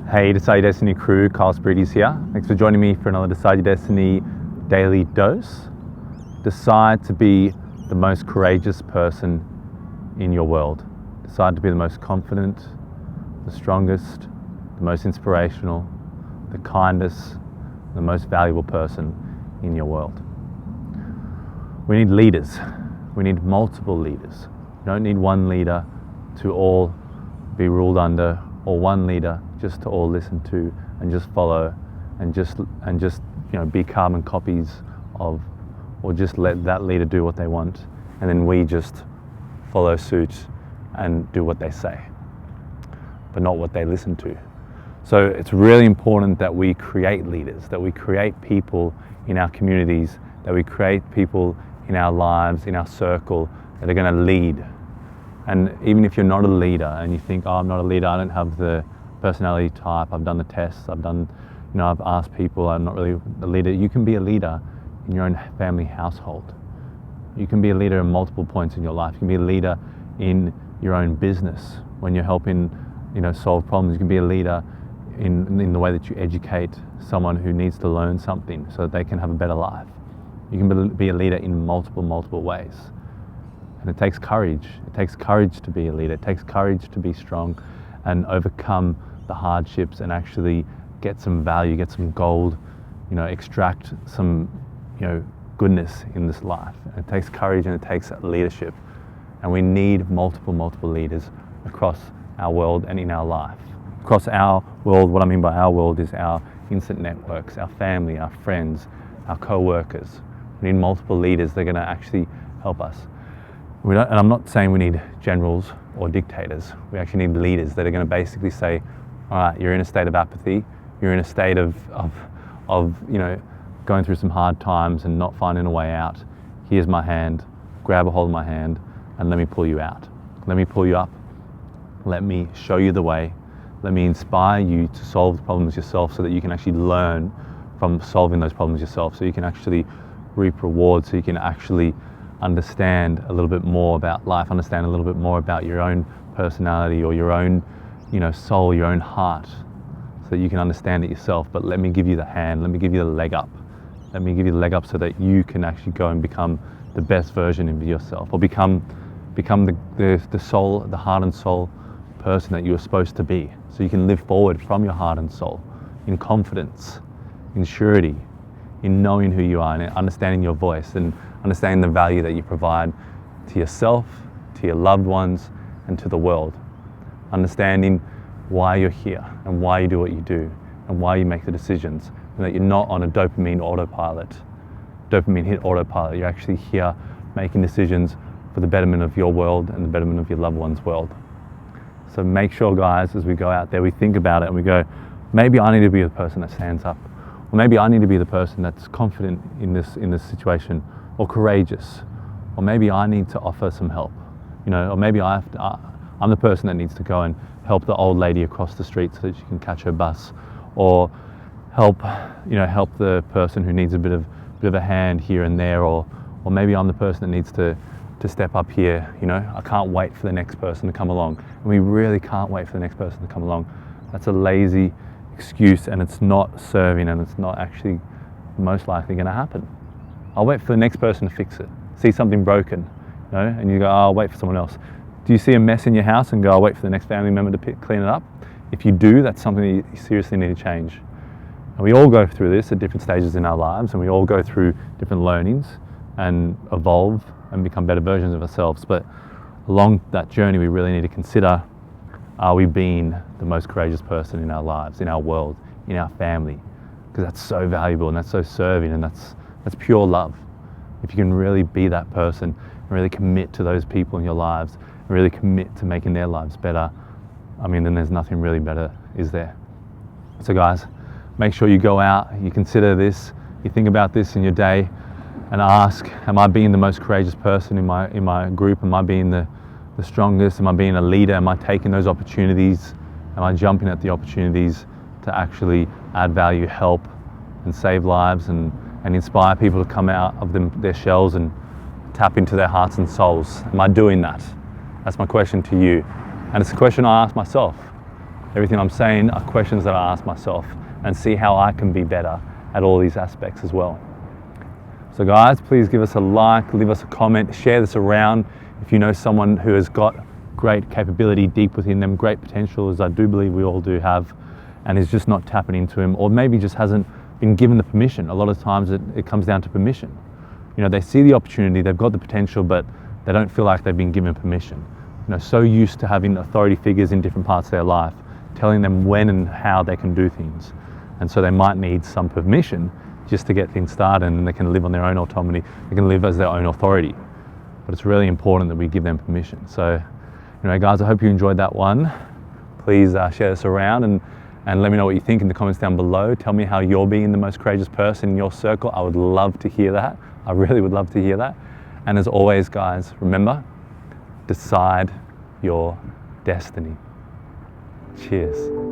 Hey, Decide Your Destiny crew, Carl Spreedy's here. Thanks for joining me for another Decide Your Destiny daily dose. Decide to be the most courageous person in your world. Decide to be the most confident, the strongest, the most inspirational, the kindest, the most valuable person in your world. We need leaders. We need multiple leaders. You don't need one leader to all be ruled under, or one leader just to all listen to and just follow and just be carbon copies of, or just let that leader do what they want and then we just follow suit and do what they say, but not what they listen to. So it's really important that we create leaders, that we create people in our communities, that we create people in our lives, in our circle, that are going to lead. And even if you're not a leader and you think, oh, I'm not a leader, I don't have the personality type, I've done the tests, I've asked people, I'm not really a leader. You can be a leader in your own family household. You can be a leader in multiple points in your life. You can be a leader in your own business when you're helping, solve problems. You can be a leader in the way that you educate someone who needs to learn something so that they can have a better life. You can be a leader in multiple ways. And it takes courage. It takes courage to be a leader. It takes courage to be strong and overcome the hardships and actually get some value, get some gold, extract some, goodness in this life. And it takes courage and it takes leadership. And we need multiple leaders across our world and in our life. Across our world, what I mean by our world is our instant networks, our family, our friends, our co-workers. We need multiple leaders that are going to actually help us. And I'm not saying we need generals or dictators. We actually need leaders that are going to basically say, all right, you're in a state of apathy, you're in a state of going through some hard times and not finding a way out. Here's my hand, grab a hold of my hand and let me pull you out. Let me pull you up. Let me show you the way. Let me inspire you to solve the problems yourself so that you can actually learn from solving those problems yourself, so you can actually reap rewards, so you can actually understand a little bit more about life, understand a little bit more about your own personality or your own, soul, your own heart, so that you can understand it yourself. But let me give you the hand, let me give you the leg up. Let me give you the leg up so that you can actually go and become the best version of yourself, or become the soul, the heart and soul person that you are supposed to be. So you can live forward from your heart and soul in confidence, in surety, in knowing who you are and understanding your voice and understanding the value that you provide to yourself, to your loved ones, and to the world. Understanding why you're here and why you do what you do and why you make the decisions, and that you're not on a dopamine hit autopilot. You're actually here making decisions for the betterment of your world and the betterment of your loved one's world. So make sure, guys, as we go out there, we think about it and we go, maybe I need to be the person that stands up, or maybe I need to be the person that's confident in this situation, or courageous, or maybe I need to offer some help, or maybe I'm the person that needs to go and help the old lady across the street so that she can catch her bus, or help the person who needs a bit of a hand here and there, or maybe I'm the person that needs to step up here. I can't wait for the next person to come along, and we really can't wait for the next person to come along. That's a lazy excuse, and it's not serving, and it's not actually most likely going to happen. I'll wait for the next person to fix it. See something broken, and you go, oh, I'll wait for someone else. Do you see a mess in your house and go, I'll wait for the next family member to clean it up? If you do, that's something that you seriously need to change. And we all go through this at different stages in our lives, and we all go through different learnings and evolve and become better versions of ourselves. But along that journey, we really need to consider, are we being the most courageous person in our lives, in our world, in our family? Because that's so valuable and that's so serving, and that's pure love. If you can really be that person and really commit to those people in your lives and really commit to making their lives better, then there's nothing really better, is there? So guys, make sure you go out, you consider this, you think about this in your day, and ask, am I being the most courageous person in my group? Am I being the strongest? Am I being a leader? Am I taking those opportunities? Am I jumping at the opportunities to actually add value, help, and save lives, and inspire people to come out of their shells and tap into their hearts and souls? Am I doing that? That's my question to you. And it's a question I ask myself. Everything I'm saying are questions that I ask myself and see how I can be better at all these aspects as well. So guys, please give us a like, leave us a comment, share this around. If you know someone who has got great capability deep within them, great potential, as I do believe we all do have, and is just not tapping into him, or maybe just hasn't been given the permission. A lot of times it comes down to permission. You know, they see the opportunity, they've got the potential, but they don't feel like they've been given permission. You know, so used to having authority figures in different parts of their life, telling them when and how they can do things. And so they might need some permission just to get things started, and they can live on their own autonomy, they can live as their own authority. But it's really important that we give them permission. So, you know, guys, I hope you enjoyed that one. Please share this around and let me know what you think in the comments down below. Tell me how you're being the most courageous person in your circle. I would love to hear that. I really would love to hear that. And as always, guys, remember, decide your destiny. Cheers.